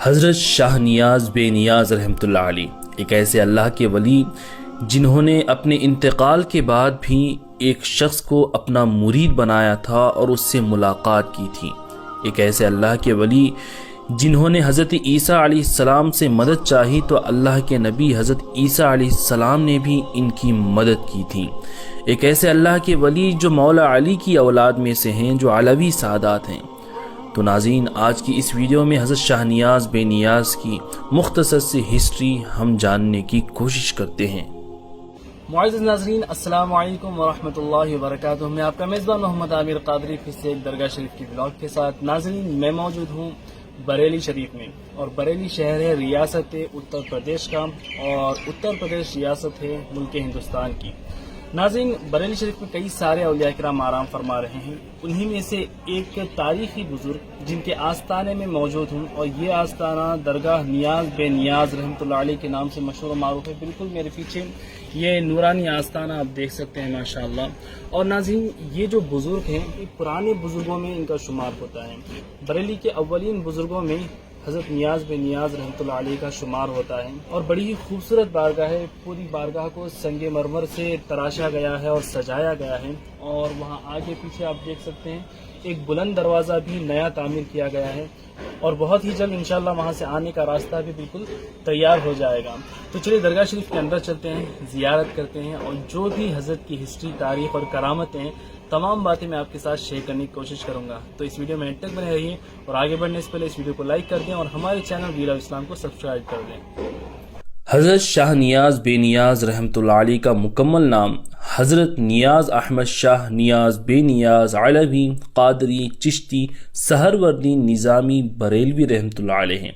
حضرت شاہ نیاز بے نیاز رحمۃ اللہ علیہ ایک ایسے اللہ کے ولی جنہوں نے اپنے انتقال کے بعد بھی ایک شخص کو اپنا مرید بنایا تھا اور اس سے ملاقات کی تھی۔ ایک ایسے اللہ کے ولی جنہوں نے حضرت عیسیٰ علیہ السلام سے مدد چاہی تو اللہ کے نبی حضرت عیسیٰ علیہ السلام نے بھی ان کی مدد کی تھی۔ ایک ایسے اللہ کے ولی جو مولا علی کی اولاد میں سے ہیں، جو علوی سادات ہیں۔ تو ناظرین، آج کی اس ویڈیو میں حضرت شاہ نیاز بے نیاز کی مختصر سی ہسٹری ہم جاننے کی کوشش کرتے ہیں۔ معزز ناظرین، السلام علیکم ورحمۃ اللہ وبرکاتہ۔ میں آپ کا میزبان محمد عامر قادری پھر سے ایک درگاہ شریف کی بلاگ کے ساتھ۔ ناظرین، میں موجود ہوں بریلی شریف میں، اور بریلی شہر ہے ریاست اتر پردیش کا، اور اتر پردیش ریاست ہے ملک ہندوستان کی۔ ناظرین، بریلی شریف میں کئی سارے اولیاء کرام آرام فرما رہے ہیں، انہی میں سے ایک تاریخی بزرگ جن کے آستانے میں موجود ہوں، اور یہ آستانہ درگاہ نیاز بے نیاز رحمۃ اللہ علیہ کے نام سے مشہور و معروف ہے۔ بالکل میرے پیچھے یہ نورانی آستانہ آپ دیکھ سکتے ہیں ماشاءاللہ۔ اور ناظرین، یہ جو بزرگ ہیں یہ پرانے بزرگوں میں ان کا شمار ہوتا ہے۔ بریلی کے اولین بزرگوں میں حضرت نیاز بے نیاز رحمۃ اللہ علیہ کا شمار ہوتا ہے، اور بڑی ہی خوبصورت بارگاہ ہے۔ پوری بارگاہ کو سنگ مرمر سے تراشا گیا ہے اور سجایا گیا ہے، اور وہاں آگے پیچھے آپ دیکھ سکتے ہیں ایک بلند دروازہ بھی نیا تعمیر کیا گیا ہے، اور بہت ہی جلد انشاءاللہ وہاں سے آنے کا راستہ بھی بالکل تیار ہو جائے گا۔ تو چلیے درگاہ شریف کے اندر چلتے ہیں، زیارت کرتے ہیں، اور جو بھی حضرت کی ہسٹری، تاریخ اور کرامتیں، تمام باتیں میں آپ کے ساتھ شیئر کرنے کی کوشش کروں گا۔ تو اس ویڈیو میں اینڈ تک بنے رہیے، اور آگے بڑھنے سے پہلے اس ویڈیو کو لائک کر دیں اور ہمارے چینل ویل آف اسلام کو سبسکرائب کر دیں۔ حضرت شاہ نیاز بے نیاز رحمۃ اللہ علیہ کا مکمل نام حضرت نیاز احمد شاہ نیاز بے نیاز علوی قادری چشتی سہروردی نظامی بریلوی رحمۃ اللہ علیہ ہیں۔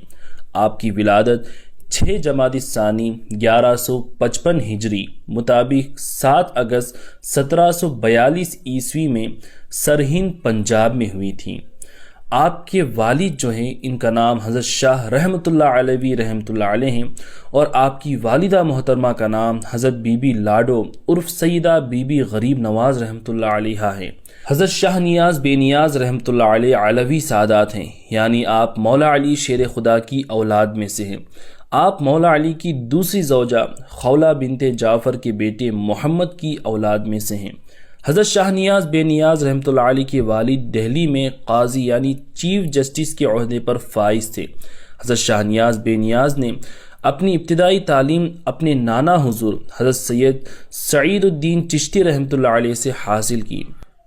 آپ کی ولادت 6 جمادی الثانی 1155 ہجری مطابق 7 اگست 1742 عیسوی میں سرہند پنجاب میں ہوئی تھی۔ آپ کے والد جو ہیں ان کا نام حضرت شاہ رحمۃ اللہ علوی رحمۃ اللہ علیہ ہیں، اور آپ کی والدہ محترمہ کا نام حضرت بی بی لاڈو عرف سیدہ بی بی غریب نواز رحمۃ اللہ علیہ ہے۔ حضرت شاہ نیاز بے نیاز رحمۃ اللہ علیہ علوی سادات ہیں، یعنی آپ مولا علی شیر خدا کی اولاد میں سے ہیں۔ آپ مولا علی کی دوسری زوجہ خولہ بنت جعفر کے بیٹے محمد کی اولاد میں سے ہیں۔ حضرت شاہ نیاز بے نیاز رحمۃ اللہ علیہ کے والد دہلی میں قاضی یعنی چیف جسٹس کے عہدے پر فائز تھے۔ حضرت شاہ نیاز بے نیاز نے اپنی ابتدائی تعلیم اپنے نانا حضور حضرت سید سعید الدین چشتی رحمۃ اللہ علیہ سے حاصل کی۔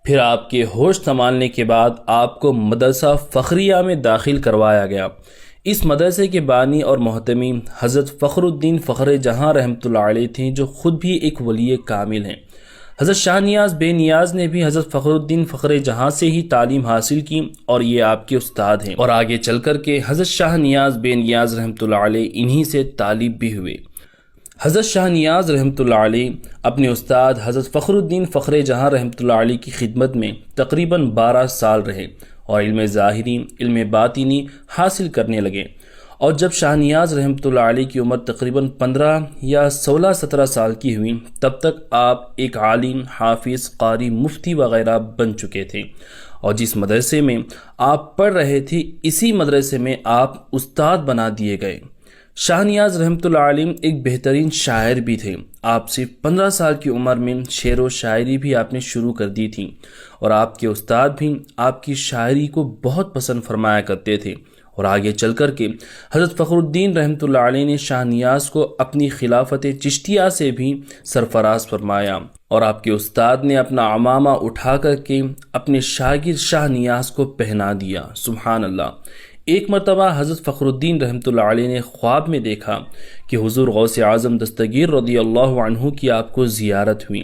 پھر آپ کے ہوش سنبھالنے کے بعد آپ کو مدرسہ فخریہ میں داخل کروایا گیا۔ اس مدرسے کے بانی اور محتمی حضرت فخر الدین فخر جہاں رحمۃ اللہ علیہ تھے، جو خود بھی ایک ولی کامل ہیں۔ حضرت شاہ نیاز بے نیاز نے بھی حضرت فخر الدین فخر جہاں سے ہی تعلیم حاصل کی، اور یہ آپ کے استاد ہیں، اور آگے چل کر کے حضرت شاہ نیاز بے نیاز رحمۃ اللہ علیہ انہی سے طالب بھی ہوئے۔ حضرت شاہ نیاز رحمۃ اللہ علیہ اپنے استاد حضرت فخر الدین فخر جہاں رحمۃ اللہ علیہ کی خدمت میں تقریباً 12 سال رہے، اور علم ظاہری علم باطنی حاصل کرنے لگے۔ اور جب شاہ نیاز رحمۃ اللہ علیہ کی عمر تقریباً 15 یا 16-17 سال کی ہوئی، تب تک آپ ایک عالم، حافظ، قاری، مفتی وغیرہ بن چکے تھے، اور جس مدرسے میں آپ پڑھ رہے تھے اسی مدرسے میں آپ استاد بنا دیے گئے۔ شاہ نیاز رحمۃ اللہ علیہ ایک بہترین شاعر بھی تھے۔ آپ صرف 15 سال کی عمر میں شعر و شاعری بھی آپ نے شروع کر دی تھی، اور آپ کے استاد بھی آپ کی شاعری کو بہت پسند فرمایا کرتے تھے۔ اور آگے چل کر کے حضرت فخر الدین رحمۃ اللہ علیہ نے شاہ نیاز کو اپنی خلافت چشتیہ سے بھی سرفراز فرمایا، اور آپ کے استاد نے اپنا عمامہ اٹھا کر کے اپنے شاگرد شاہ نیاز کو پہنا دیا۔ سبحان اللہ۔ ایک مرتبہ حضرت فخر الدین رحمۃ اللہ علیہ نے خواب میں دیکھا کہ حضور غوث اعظم دستگیر رضی اللہ عنہ کی آپ کو زیارت ہوئی۔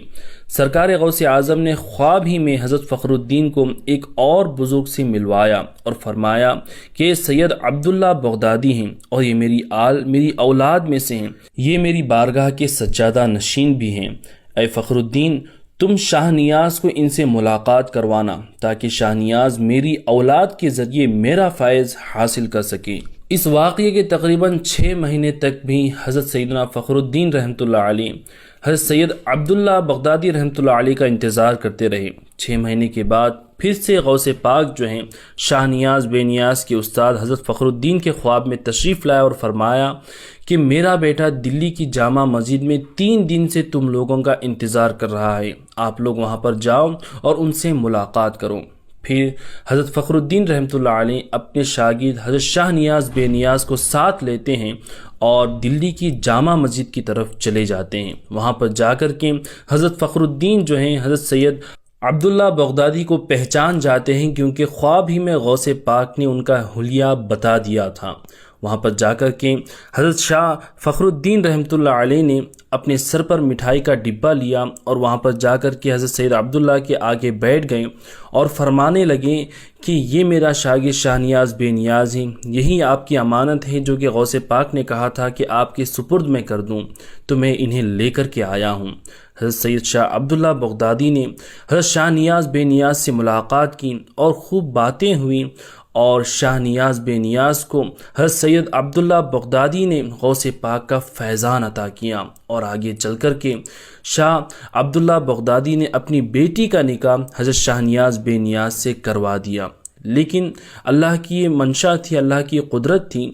سرکار غوث اعظم نے خواب ہی میں حضرت فخر الدین کو ایک اور بزرگ سے ملوایا، اور فرمایا کہ یہ سید عبداللہ بغدادی ہیں، اور یہ میری اولاد میں سے ہیں، یہ میری بارگاہ کے سجادہ نشین بھی ہیں۔ اے فخر الدین، تم شاہ نیاز کو ان سے ملاقات کروانا، تاکہ شاہ نیاز میری اولاد کے ذریعے میرا فیض حاصل کر سکے۔ اس واقعے کے تقریباً 6 مہینے تک بھی حضرت سیدنا فخر الدین رحمۃ اللہ علیہ حضرت سید عبداللہ بغدادی رحمۃ اللہ علیہ کا انتظار کرتے رہے۔ 6 مہینے کے بعد پھر سے غوث پاک جو ہیں شاہ نیاز بے نیاز کے استاد حضرت فخر الدین کے خواب میں تشریف لائے اور فرمایا کہ میرا بیٹا دلی کی جامع مسجد میں 3 دن سے تم لوگوں کا انتظار کر رہا ہے، آپ لوگ وہاں پر جاؤ اور ان سے ملاقات کرو۔ پھر حضرت فخر الدین رحمۃ اللہ علیہ اپنے شاگرد حضرت شاہ نیاز بے نیاز کو ساتھ لیتے ہیں اور دلی کی جامع مسجد کی طرف چلے جاتے ہیں۔ وہاں پر جا کر کے حضرت فخر الدین جو ہیں حضرت سید عبداللہ بغدادی کو پہچان جاتے ہیں، کیونکہ خواب ہی میں غوث پاک نے ان کا حلیہ بتا دیا تھا۔ وہاں پر جا کر کے حضرت شاہ فخر الدین رحمۃ اللہ علیہ نے اپنے سر پر مٹھائی کا ڈبہ لیا اور وہاں پر جا کر کے حضرت سید عبداللہ کے آگے بیٹھ گئے اور فرمانے لگے کہ یہ میرا شاگرد شاہ نیاز بے نیاز ہے، یہی آپ کی امانت ہے جو کہ غوث پاک نے کہا تھا کہ آپ کے سپرد میں کر دوں، تو میں انہیں لے کر کے آیا ہوں۔ حضرت سید شاہ عبداللہ بغدادی نے حضرت شاہ نیاز بے نیاز سے ملاقات کی اور خوب باتیں ہوئیں، اور شاہ نیاز بے نیاز کو حضرت سید عبداللہ بغدادی نے غوث پاک کا فیضان عطا کیا، اور آگے چل کر کے شاہ عبداللہ بغدادی نے اپنی بیٹی کا نکاح حضرت شاہ نیاز بے نیاز سے کروا دیا۔ لیکن اللہ کی یہ منشا تھی، اللہ کی قدرت تھی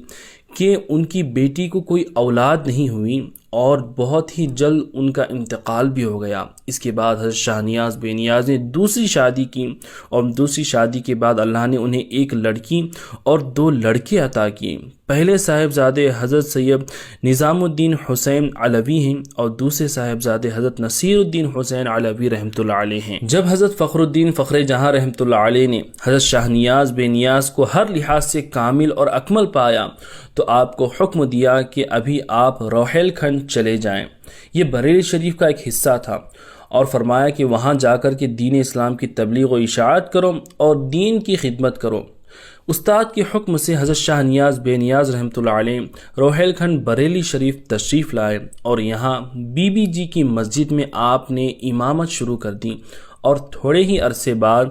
کہ ان کی بیٹی کو کوئی اولاد نہیں ہوئی اور بہت ہی جلد ان کا انتقال بھی ہو گیا۔ اس کے بعد حضرت شاہ نیاز بے نیاز نے دوسری شادی کی، اور دوسری شادی کے بعد اللہ نے انہیں 1 لڑکی اور 2 لڑکے عطا کیے۔ پہلے صاحبزادے حضرت سید نظام الدین حسین علوی ہیں اور دوسرے صاحبزادے حضرت نصیر الدین حسین علوی رحمۃ اللہ علیہ ہیں۔ جب حضرت فخر الدین فخر جہاں رحمۃ اللہ علیہ نے حضرت شاہ نیاز بے نیاز کو ہر لحاظ سے کامل اور اکمل پایا تو آپ کو حکم دیا کہ ابھی آپ روحیل کھنڈ چلے جائیں، یہ بریلی شریف کا ایک حصہ تھا، اور فرمایا کہ وہاں جا کر کے دین اسلام کی تبلیغ و اشاعت کرو اور دین کی خدمت کرو۔ استاد کے حکم سے حضرت شاہ نیاز بے نیاز رحمۃ اللہ علیہ روحیل کھنڈ بریلی شریف تشریف لائے، اور یہاں بی بی جی کی مسجد میں آپ نے امامت شروع کر دی، اور تھوڑے ہی عرصے بعد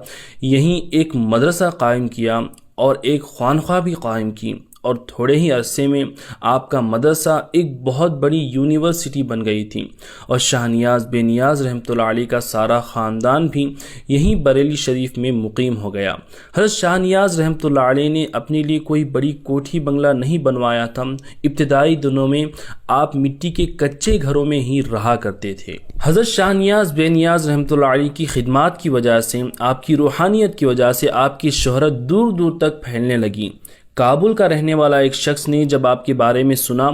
یہیں ایک مدرسہ قائم کیا اور ایک خانقاہ بھی قائم کی، اور تھوڑے ہی عرصے میں آپ کا مدرسہ ایک بہت بڑی یونیورسٹی بن گئی تھی، اور شاہ نیاز بے نیاز رحمۃ اللہ علیہ کا سارا خاندان بھی یہیں بریلی شریف میں مقیم ہو گیا۔ حضرت شاہ نیاز رحمۃ اللہ علیہ نے اپنے لیے کوئی بڑی کوٹھی بنگلہ نہیں بنوایا تھا، ابتدائی دنوں میں آپ مٹی کے کچے گھروں میں ہی رہا کرتے تھے۔ حضرت شاہ نیاز بے نیاز رحمۃ اللہ علیہ کی خدمات کی وجہ سے، آپ کی روحانیت کی وجہ سے آپ کی شہرت دور دور تک پھیلنے لگی۔ کابل کا رہنے والا ایک شخص نے جب آپ کے بارے میں سنا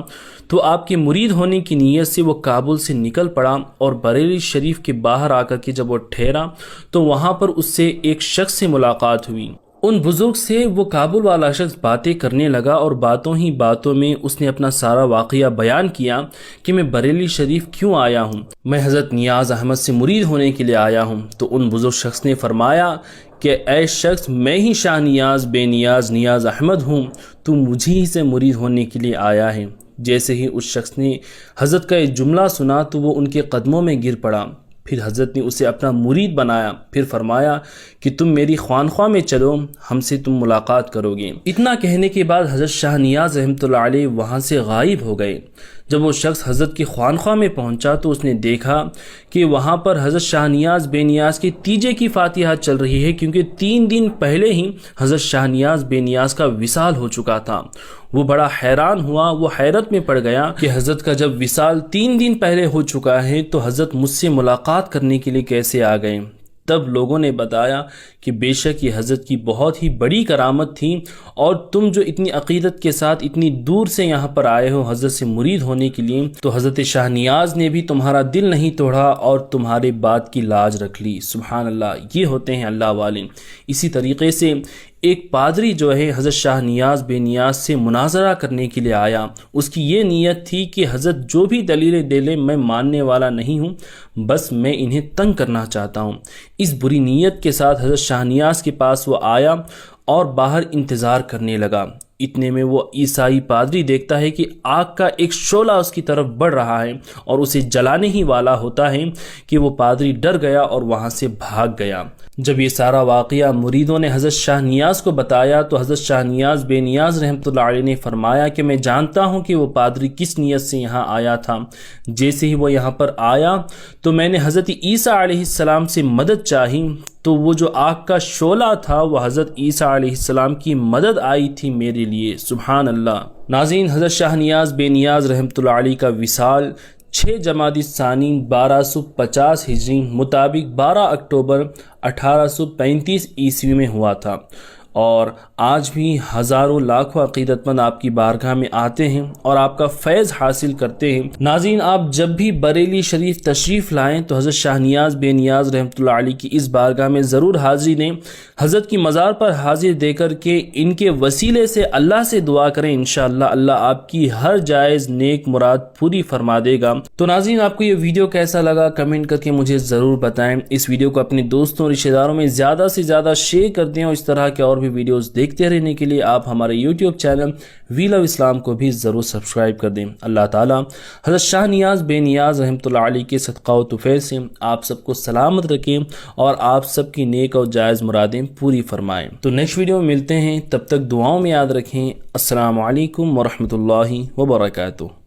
تو آپ کے مرید ہونے کی نیت سے وہ کابل سے نکل پڑا، اور بریلی شریف کے باہر آ کر کے جب وہ ٹھہرا تو وہاں پر اس سے ایک شخص سے ملاقات ہوئی۔ ان بزرگ سے وہ کابل والا شخص باتیں کرنے لگا، اور باتوں ہی باتوں میں اس نے اپنا سارا واقعہ بیان کیا کہ میں بریلی شریف کیوں آیا ہوں، میں حضرت نیاز احمد سے مرید ہونے کے لیے آیا ہوں۔ تو ان بزرگ شخص نے فرمایا کہ اے شخص، میں ہی شاہ نیاز بے نیاز نیاز احمد ہوں، تو مجھے ہی سے مرید ہونے کے لیے آیا ہے۔ جیسے ہی اس شخص نے حضرت کا یہ جملہ سنا تو وہ ان کے قدموں میں گر پڑا۔ پھر حضرت نے اسے اپنا مرید بنایا، پھر فرمایا کہ تم میری خانقاہ میں چلو، ہم سے تم ملاقات کرو گے۔ اتنا کہنے کے بعد حضرت شاہ نیاز رحمۃ اللہ علیہ وہاں سے غائب ہو گئے۔ جب وہ شخص حضرت کی خانقاہ میں پہنچا تو اس نے دیکھا کہ وہاں پر حضرت شاہ نیاز بے نیاز کی تیجے کی فاتحہ چل رہی ہے، کیونکہ 3 دن پہلے ہی حضرت شاہ نیاز بے نیاز کا وصال ہو چکا تھا۔ وہ بڑا حیران ہوا، وہ حیرت میں پڑ گیا کہ حضرت کا جب وصال 3 دن پہلے ہو چکا ہے تو حضرت مجھ سے ملاقات کرنے کے لیے کیسے آ گئے؟ تب لوگوں نے بتایا کہ بے شک یہ حضرت کی بہت ہی بڑی کرامت تھی، اور تم جو اتنی عقیدت کے ساتھ اتنی دور سے یہاں پر آئے ہو حضرت سے مرید ہونے کے لیے، تو حضرت شاہ نیاز نے بھی تمہارا دل نہیں توڑا اور تمہارے بات کی لاج رکھ لی۔ سبحان اللہ، یہ ہوتے ہیں اللہ والے۔ اسی طریقے سے ایک پادری جو ہے حضرت شاہ نیاز بے نیاز سے مناظرہ کرنے کے لیے آیا۔ اس کی یہ نیت تھی کہ حضرت جو بھی دلیلیں دے لیں میں ماننے والا نہیں ہوں، بس میں انہیں تنگ کرنا چاہتا ہوں۔ اس بری نیت کے ساتھ حضرت شاہ نیاز کے پاس وہ آیا اور باہر انتظار کرنے لگا۔ اتنے میں وہ عیسائی پادری دیکھتا ہے کہ آگ کا ایک شعلہ اس کی طرف بڑھ رہا ہے اور اسے جلانے ہی والا ہوتا ہے کہ وہ پادری ڈر گیا اور وہاں سے بھاگ گیا۔ جب یہ سارا واقعہ مریدوں نے حضرت شاہ نیاز کو بتایا تو حضرت شاہ نیاز بے نیاز رحمۃ اللہ علیہ نے فرمایا کہ میں جانتا ہوں کہ وہ پادری کس نیت سے یہاں آیا تھا۔ جیسے ہی وہ یہاں پر آیا تو میں نے حضرت عیسیٰ علیہ السلام سے مدد چاہی تو وہ جو آگ کا شعلہ تھا وہ حضرت عیسیٰ علیہ السلام کی مدد آئی تھی میرے لیے۔ سبحان اللہ۔ ناظرین، حضرت شاہ نیاز بے نیاز رحمۃ اللہ علیہ کا وصال 6 جمادی الثانی 1250 ہجری مطابق 12 اکتوبر 1835 عیسوی میں ہوا تھا، اور آج بھی ہزاروں لاکھوں عقیدت مند آپ کی بارگاہ میں آتے ہیں اور آپ کا فیض حاصل کرتے ہیں۔ ناظرین، آپ جب بھی بریلی شریف تشریف لائیں تو حضرت شاہ نیاز بے نیاز رحمۃ اللہ علیہ کی اس بارگاہ میں ضرور حاضری دیں۔ حضرت کی مزار پر حاضر دے کر کے ان کے وسیلے سے اللہ سے دعا کریں، انشاءاللہ اللہ آپ کی ہر جائز نیک مراد پوری فرما دے گا۔ تو ناظرین، آپ کو یہ ویڈیو کیسا لگا کمنٹ کر کے مجھے ضرور بتائیں۔ اس ویڈیو کو اپنے دوستوں اور رشتہ داروں میں زیادہ سے زیادہ شیئر کر دیں، اور اس طرح کے اور بھی ویڈیوز دیکھتے رہنے کے لیے آپ ہمارے یوٹیوب چینل وی لو اسلام کو بھی ضرور سبسکرائب کر دیں۔ اللہ تعالیٰ حضرت شاہ نیاز بے نیاز رحمۃ اللہ علیہ کے صدقہ و طفیل سے آپ سب کو سلامت رکھیں اور آپ سب کی نیک اور جائز مرادیں پوری فرمائیں۔ تو نیکسٹ ویڈیو میں ملتے ہیں، تب تک دعاؤں میں یاد رکھیں۔ السلام علیکم ورحمۃ اللہ وبرکاتہ۔